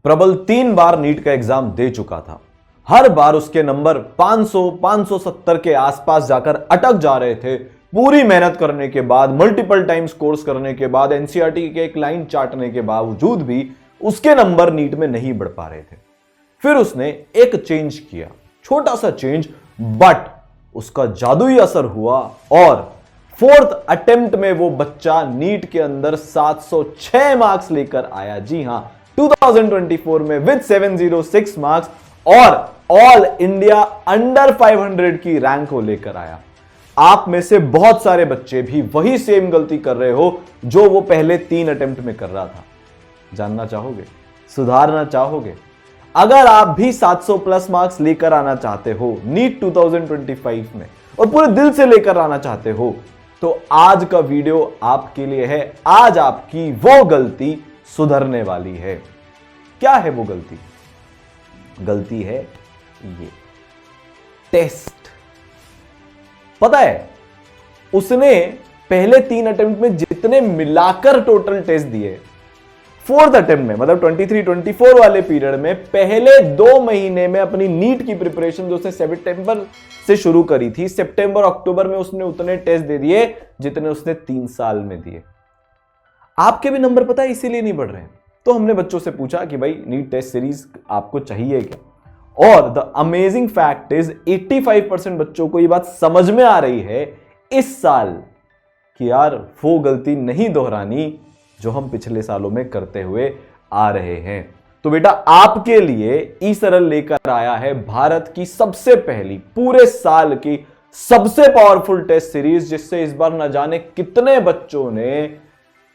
प्रबल 3 बार नीट का एग्जाम दे चुका था। हर बार उसके नंबर 500-570 के आसपास जाकर अटक जा रहे थे। पूरी मेहनत करने के बाद, मल्टीपल टाइम्स कोर्स करने के बाद, एनसीईआरटी के एक लाइन चाटने के बावजूद भी उसके नंबर नीट में नहीं बढ़ पा रहे थे। फिर उसने एक चेंज किया, छोटा सा चेंज, बट उसका जादुई असर हुआ और 4th अटेम्प्ट में वो बच्चा नीट के अंदर 706 मार्क्स लेकर आया। जी हां, 2024 में विद 706 मार्क्स और ऑल इंडिया अंडर 500 की रैंक को लेकर आया। आप में से बहुत सारे बच्चे भी वही सेम गलती कर रहे हो जो वो पहले 3 अटेम्प्ट में कर रहा था। जानना चाहोगे? सुधारना चाहोगे? अगर आप भी 700 प्लस मार्क्स लेकर आना चाहते हो नीट 2025 में और पूरे दिल से लेकर आना चाहते हो तो आज का वीडियो आपके लिए है। आज आपकी वो गलती सुधरने वाली है। क्या है वो गलती? गलती है ये टेस्ट। पता है, उसने पहले 3 अटेम्प्ट में जितने मिलाकर टोटल टेस्ट दिए, 4th अटेम्प्ट में मतलब 23-24 वाले पीरियड में पहले 2 महीने में अपनी नीट की प्रिपरेशन जो उसने सितंबर से शुरू करी थी, सितंबर अक्टूबर में उसने उतने टेस्ट दे दिए जितने उसने 3 साल में दिए। आपके भी नंबर पता है इसीलिए नहीं बढ़ रहे हैं। तो हमने बच्चों से पूछा कि भाई नीट टेस्ट सीरीज आपको चाहिए क्या? और द अमेजिंग फैक्ट इज 85% बच्चों को ये बात समझ में आ रही है इस साल कि यार वो गलती नहीं दोहरानी जो हम पिछले सालों में करते हुए आ रहे हैं। तो बेटा आपके लिए ई सरल लेकर आया है भारत की सबसे पहली, पूरे साल की सबसे पावरफुल टेस्ट सीरीज, जिससे इस बार न जाने कितने बच्चों ने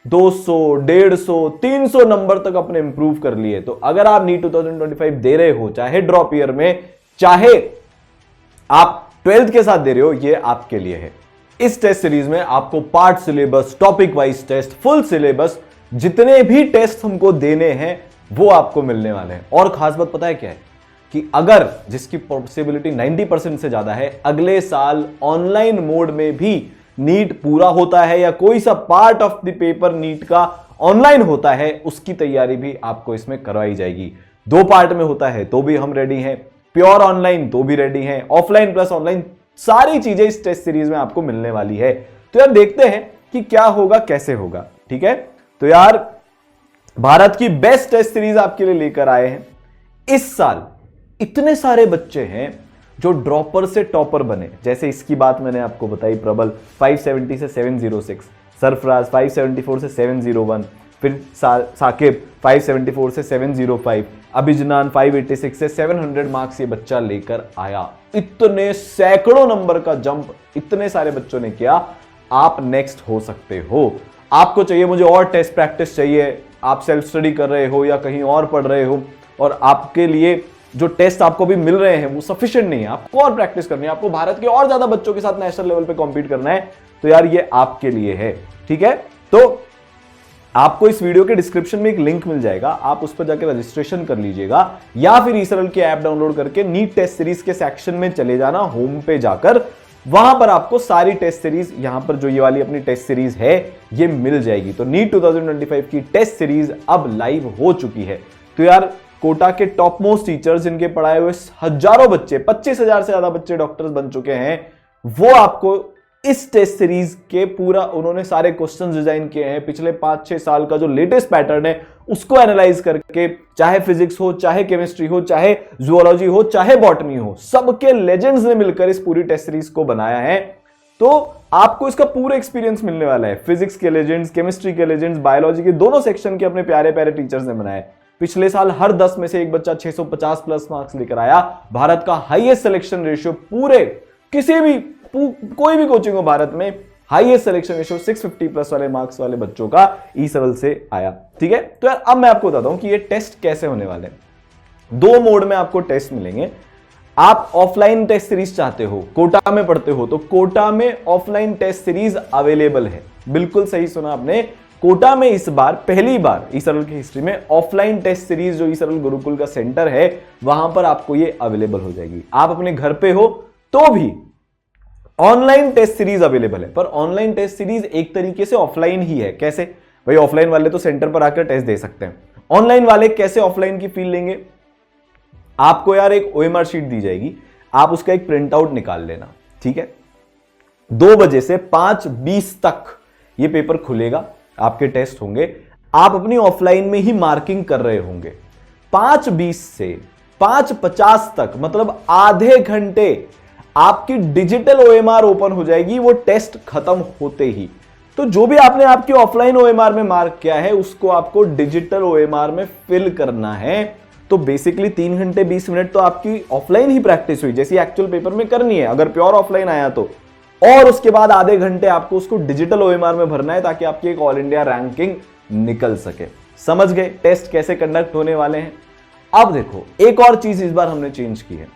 200, 150, 300 नंबर तक अपने इंप्रूव कर लिए। तो अगर आप नीट 2025 दे रहे हो, चाहे ड्रॉप ईयर में, चाहे आप 12th के साथ दे रहे हो, ये आपके लिए है। इस टेस्ट सीरीज में आपको part syllabus, topic wise test, full syllabus, जितने भी टेस्ट हमको देने हैं वो आपको मिलने वाले हैं। और खास बात पता है क्या है कि अगर जिसकी पॉसिबिलिटी 90% से ज्यादा है, अगले साल ऑनलाइन मोड में भी नीट पूरा होता है या कोई सा part of the paper NEET का ऑनलाइन होता है, उसकी तैयारी भी आपको इसमें करवाई जाएगी। 2 पार्ट में होता है तो भी हम रेडी हैं, प्योर ऑनलाइन तो भी रेडी हैं, ऑफलाइन प्लस ऑनलाइन, सारी चीजें इस टेस्ट सीरीज में आपको मिलने वाली है। तो यार देखते हैं कि क्या होगा, कैसे होगा। ठीक है, तो यार भारत की बेस्ट टेस्ट सीरीज आपके लिए लेकर आए हैं। इस साल इतने सारे बच्चे हैं जो ड्रॉपर से टॉपर बने। जैसे इसकी बात मैंने आपको बताई, प्रबल 570 से 706, सरफराज 574 से 701, फिर साकिब 574 से 705, अभिजनान 586 से 700 मार्क्स ये बच्चा लेकर आया। इतने सैकड़ों नंबर का जंप इतने सारे बच्चों ने किया। आप नेक्स्ट हो सकते हो। आपको चाहिए मुझे और टेस्ट प्रैक्टिस चाहिए, आप सेल्फ स्टडी कर रहे हो या कहीं और पढ़ रहे हो और आपके लिए जो टेस्ट आपको भी मिल रहे हैं वो सफिशिएंट नहीं है, आपको और प्रैक्टिस करनी है, आपको भारत के और ज्यादा बच्चों के साथ नेशनल लेवल पे कॉम्पीट करना है, तो यार ये आपके लिए है। ठीक है, तो आपको इस वीडियो के डिस्क्रिप्शन में एक लिंक मिल जाएगा, आप उस पर जाकर रजिस्ट्रेशन कर लीजिएगा या फिर ई सरल की ऐप डाउनलोड करके नीट टेस्ट सीरीज के सेक्शन में चले जाना, होम पे जाकर वहां पर आपको सारी टेस्ट सीरीज, यहां पर जो ये वाली अपनी टेस्ट सीरीज है ये मिल जाएगी। तो नीट 2025 की टेस्ट सीरीज अब लाइव हो चुकी है। तो यार कोटा के टॉप मोस्ट टीचर्स, जिनके पढ़ाए हुए हजारों बच्चे, 25,000 से ज्यादा बच्चे डॉक्टर्स बन चुके हैं, वो आपको इस टेस्ट सीरीज के पूरा उन्होंने सारे क्वेश्चंस डिजाइन किए हैं। पिछले 5-6 साल का जो लेटेस्ट पैटर्न है उसको एनालाइज करके, चाहे फिजिक्स हो, चाहे केमिस्ट्री हो, चाहे जूलॉजी हो, चाहे बॉटनी हो, सबके लेजेंड्स ने मिलकर इस पूरी टेस्ट सीरीज को बनाया है। तो आपको इसका पूरा एक्सपीरियंस मिलने वाला है। फिजिक्स के लेजेंड्स, केमिस्ट्री के लेजेंड्स, बायोलॉजी के दोनों सेक्शन के अपने प्यारे प्यारे टीचर्स ने बनाए। पिछले साल हर 10 में से एक बच्चा 650 प्लस मार्क्स लेकर आया। भारत का हाईएस्ट सिलेक्शन रेशियो, पूरे किसी भी कोई भी कोचिंग हो भारत में, हाईएस्ट सिलेक्शन रेशियो 650 प्लस वाले मार्क्स वाले बच्चों का ई सरल से आया। ठीक है, तो यार अब मैं आपको बताता हूं कि ये टेस्ट कैसे होने वाले हैं। 2 मोड में आपको टेस्ट मिलेंगे। आप ऑफलाइन टेस्ट सीरीज चाहते हो, कोटा में पढ़ते हो, तो कोटा में ऑफलाइन टेस्ट सीरीज अवेलेबल है। बिल्कुल सही सुना आपने, कोटा में इस बार पहली बार ई सरल की हिस्ट्री में ऑफलाइन टेस्ट सीरीज, जो ई सरल गुरुकुल का सेंटर है वहां पर आपको ये अवेलेबल हो जाएगी। आप अपने घर पे हो तो भी ऑनलाइन टेस्ट सीरीज अवेलेबल है, पर ऑनलाइन टेस्ट सीरीज एक तरीके से ऑफलाइन ही है। कैसे भाई? ऑफलाइन वाले तो सेंटर पर आकर टेस्ट दे सकते हैं, ऑनलाइन वाले कैसे ऑफलाइन की फील लेंगे? आपको यार एक ओएमआर शीट दी जाएगी, आप उसका एक प्रिंट आउट निकाल लेना, ठीक है। 2 बजे से 5:20 तक ये पेपर खुलेगा, आपके टेस्ट होंगे, आप अपनी ऑफलाइन में ही मार्किंग कर रहे होंगे। 5:20 से 5:50 तक मतलब आधे घंटे आपकी डिजिटल ओएमआर ओपन हो जाएगी, वो टेस्ट खत्म होते ही। तो जो भी आपने आपकी ऑफलाइन ओएमआर में मार्क किया है उसको आपको डिजिटल ओएमआर में फिल करना है। तो बेसिकली 3 घंटे 20 मिनट तो आपकी ऑफलाइन ही प्रैक्टिस हुई, जैसी एक्चुअल पेपर में करनी है अगर प्योर ऑफलाइन आया तो। और उसके बाद आधे घंटे आपको उसको डिजिटल ओएमआर में भरना है ताकि आपकी एक ऑल इंडिया रैंकिंग निकल सके। समझ गए टेस्ट कैसे कंडक्ट होने वाले हैं? अब देखो एक और चीज इस बार हमने चेंज की है।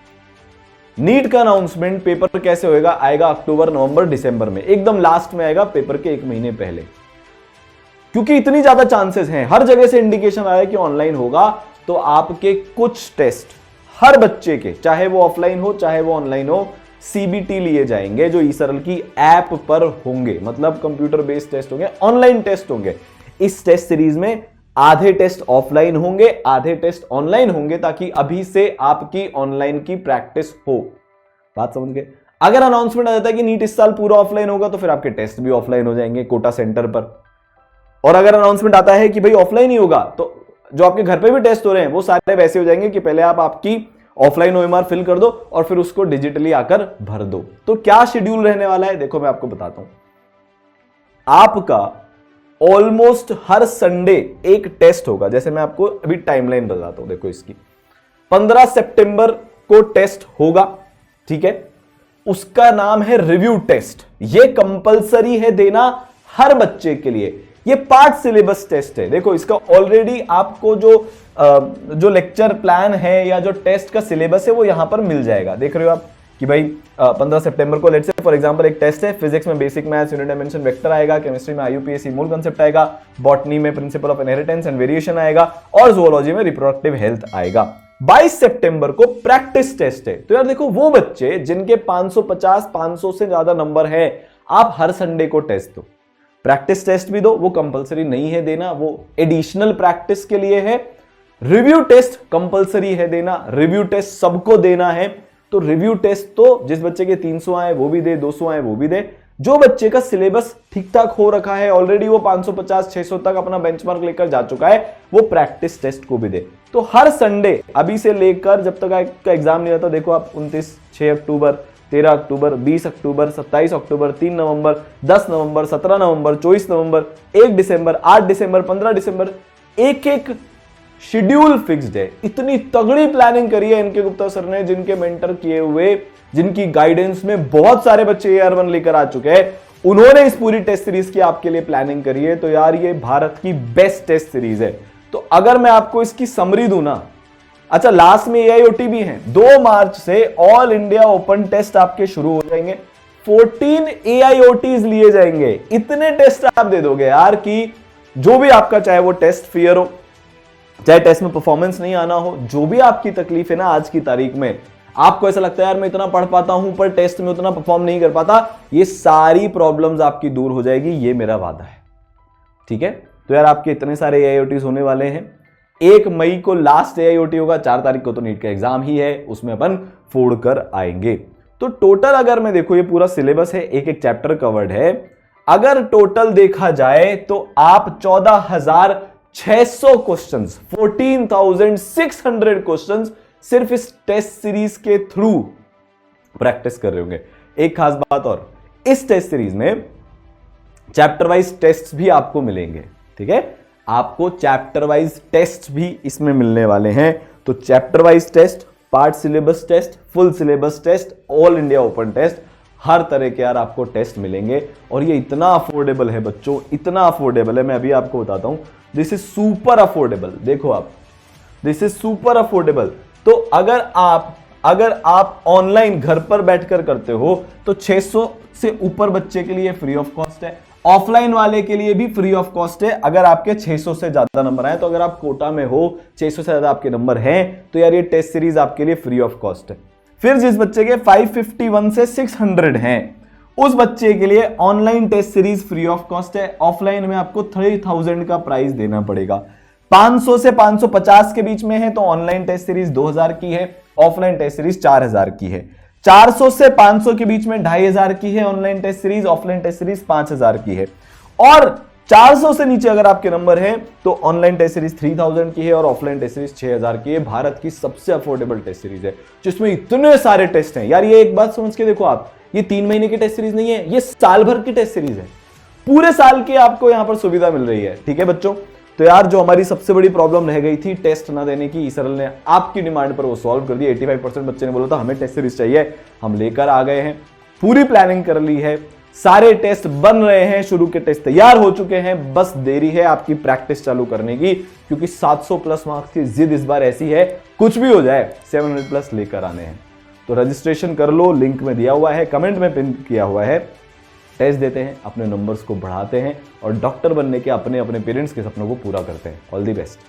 नीट का अनाउंसमेंट पेपर कैसे होएगा? आएगा अक्टूबर, नवंबर, दिसंबर में, एकदम लास्ट में आएगा, पेपर के 1 महीने पहले। क्योंकि इतनी ज्यादा चांसेस हैं, हर जगह से इंडिकेशन आ रहा है कि ऑनलाइन होगा, तो आपके कुछ टेस्ट हर बच्चे के, चाहे वो ऑफलाइन हो चाहे वो ऑनलाइन हो, सीबीटी लिए जाएंगे जो ईसरल की ऐप पर होंगे, मतलब कंप्यूटर बेस्ड टेस्ट होंगे, ऑनलाइन टेस्ट होंगे। इस टेस्ट सीरीज में आधे टेस्ट ऑफलाइन होंगे, आधे टेस्ट ऑनलाइन होंगे, ताकि अभी से आपकी ऑनलाइन की प्रैक्टिस हो। बात समझ गए? अगर अनाउंसमेंट आ जाता है कि नीट इस साल पूरा ऑफलाइन होगा तो फिर आपके टेस्ट भी ऑफलाइन हो जाएंगे कोटा सेंटर पर। और अगर अनाउंसमेंट आता है कि भाई ऑफलाइन ही होगा तो जो आपके घर पे भी टेस्ट हो रहे हैं वो सारे वैसे हो जाएंगे कि पहले आप आपकी ऑफलाइन ओएमआर फिल कर दो और फिर उसको डिजिटली आकर भर दो। तो क्या शेड्यूल रहने वाला है देखो मैं आपको बताता हूं। आपका ऑलमोस्ट हर संडे एक टेस्ट होगा। जैसे मैं आपको अभी टाइमलाइन बताता हूं, देखो इसकी 15 सितंबर को टेस्ट होगा, ठीक है। उसका नाम है रिव्यू टेस्ट। ये कंपलसरी है देना हर बच्चे के लिए। ये पार्ट सिलेबस टेस्ट है। देखो इसका ऑलरेडी आपको जो लेक्चर प्लान है या जो टेस्ट का सिलेबस है वो यहां पर मिल जाएगा। देख रहे हो आप कि भाई 15 सितंबर को लेट्स से फॉर एग्जांपल एक टेस्ट है। फिजिक्स में basic maths, unit dimension, vector आएगा। केमिस्ट्री में आईयूपीएसी मूल कांसेप्ट आएगा। बॉटनी में principle of inheritance and variation आएगा और जूलॉजी में रिप्रोडक्टिव हेल्थ आएगा। 22 सितंबर को प्रैक्टिस टेस्ट है। तो यार देखो वो बच्चे जिनके 550 500 से ज्यादा नंबर है, आप हर संडे को टेस्ट दो, प्रैक्टिस टेस्ट भी दो। वो कंपलसरी नहीं है देना, वो एडिशनल प्रैक्टिस के लिए है। रिव्यू टेस्ट कंपलसरी है देना, रिव्यू टेस्ट सबको देना है। तो रिव्यू टेस्ट तो जिस बच्चे के 300 आए वो भी दे, 200 आए वो भी दे। जो बच्चे का सिलेबस ठीक ठाक हो रखा है ऑलरेडी, वो 550 600 तक अपना बेंचमार्क लेकर जा चुका है, वो प्रैक्टिस टेस्ट को भी दे। तो हर संडे अभी से लेकर जब तक आपका एग्जाम नहीं आता, देखो आप 29, 6 अक्टूबर, 13 अक्टूबर, 20 अक्टूबर, 27 अक्टूबर, 3 नवंबर, 10 नवंबर, 17 नवंबर, 24 नवंबर, 1 दिसंबर, 8 दिसंबर, 15 दिसंबर, एक शेड्यूल फिक्स्ड है। इतनी तगड़ी प्लानिंग करी है इनके गुप्ता सर ने, जिनके मेंटर किए हुए, जिनकी गाइडेंस में बहुत सारे बच्चे AR1 लेकर आ चुके हैं। उन्होंने इस पूरी टेस्ट सीरीज की आपके लिए प्लानिंग करी है। तो यार ये भारत की बेस्ट टेस्ट सीरीज है। तो अगर मैं आपको इसकी समरी दूं ना, अच्छा लास्ट में AIOT भी है। 2 मार्च से ऑल इंडिया ओपन टेस्ट आपके शुरू हो जाएंगे। 14 AIOTs लिए जाएंगे। इतने टेस्ट आप दे दोगे यार कि जो भी आपका, चाहे वो टेस्ट फियर हो, चाहे टेस्ट में परफॉर्मेंस नहीं आना हो, जो भी आपकी तकलीफ है ना आज की तारीख में, आपको ऐसा लगता है यार मैं इतना पढ़ पाता हूं पर टेस्ट में उतना परफॉर्म नहीं कर पाता, ये सारी प्रॉब्लम्स आपकी दूर हो जाएगी, ये मेरा वादा है, ठीक है। तो यार आपके इतने सारे AIOTs होने वाले हैं। 1 मई को लास्ट AIOT होगा, 4 तारीख को तो नीट का एग्जाम ही है, उसमें अपन फोड़ कर आएंगे। तो टोटल अगर मैं देखो, ये पूरा सिलेबस है, एक चैप्टर कवर्ड है। अगर टोटल देखा जाए तो आप 14,600 क्वेश्चंस, 14,600 क्वेश्चंस सिर्फ इस टेस्ट सीरीज के थ्रू प्रैक्टिस कर रहे होंगे। एक खास बात और, इस टेस्ट सीरीज में चैप्टर वाइज टेस्ट भी आपको मिलेंगे, ठीक है। आपको चैप्टर वाइज टेस्ट भी इसमें मिलने वाले हैं। तो chapter wise test, part syllabus test, full syllabus test, all India open test, हर तरह के यार आपको टेस्ट मिलेंगे। और ये इतना अफोर्डेबल है बच्चों, इतना अफोर्डेबल है, मैं अभी आपको बताता हूं। This is super affordable. देखो आप, दिस इज सुपर अफोर्डेबल। तो अगर आप ऑनलाइन घर पर बैठकर करते हो तो 600 से ऊपर बच्चे के लिए फ्री ऑफ कॉस्ट है। ऑफलाइन वाले के लिए भी फ्री ऑफ कॉस्ट है अगर आपके 600 से ज्यादा नंबर आए। तो अगर आप कोटा में हो, 600 से ज्यादा आपके नंबर हैं, तो यार ये टेस्ट सीरीज आपके लिए फ्री ऑफ कॉस्ट है। फिर जिस बच्चे के 551 से 600 हैं, उस बच्चे के लिए online test series free of cost है। ऑफलाइन में आपको 3000 का प्राइस देना पड़ेगा। 500 से 550 के बीच में है तो ऑनलाइन टेस्ट सीरीज 2000 की है, ऑफलाइन टेस्ट सीरीज 4000 की है। 400 से 500 के बीच में 2500 की है online test series, offline test series 5000 की है। और 400 से नीचे अगर आपके नंबर है तो ऑनलाइन टेस्ट सीरीज 3000 की है और ऑफलाइन टेस्ट सीरीज 6000 की है। भारत की सबसे अफोर्डेबल टेस्ट सीरीज है जिसमें इतने सारे टेस्ट हैं। यार ये एक बात समझ के देखो आप, ये 3 महीने की टेस्ट सीरीज नहीं है, ये साल भर की टेस्ट सीरीज है। पूरे साल की आपको यहां पर सुविधा मिल रही है। ठीक है बच्चों, तो यार जो हमारी सबसे बड़ी प्रॉब्लम रह गई थी टेस्ट ना देने की, ईसरल ने आपकी डिमांड पर वो सॉल्व कर दी। 85% बच्चे ने बोला था हमें टेस्ट सीरीज चाहिए, हम लेकर आ गए हैं, पूरी प्लानिंग कर ली है, सारे टेस्ट बन रहे हैं, शुरू के टेस्ट तैयार हो चुके हैं, बस देरी है आपकी प्रैक्टिस चालू करने की, क्योंकि 700 प्लस मार्क्स की जिद इस बार ऐसी है, कुछ भी हो जाए 700 प्लस लेकर आने हैं। तो रजिस्ट्रेशन कर लो, लिंक में दिया हुआ है, कमेंट में पिन किया हुआ है। टेस्ट देते हैं, अपने नंबर्स को बढ़ाते हैं और डॉक्टर बनने के अपने अपने पेरेंट्स के सपनों को पूरा करते हैं। All the best.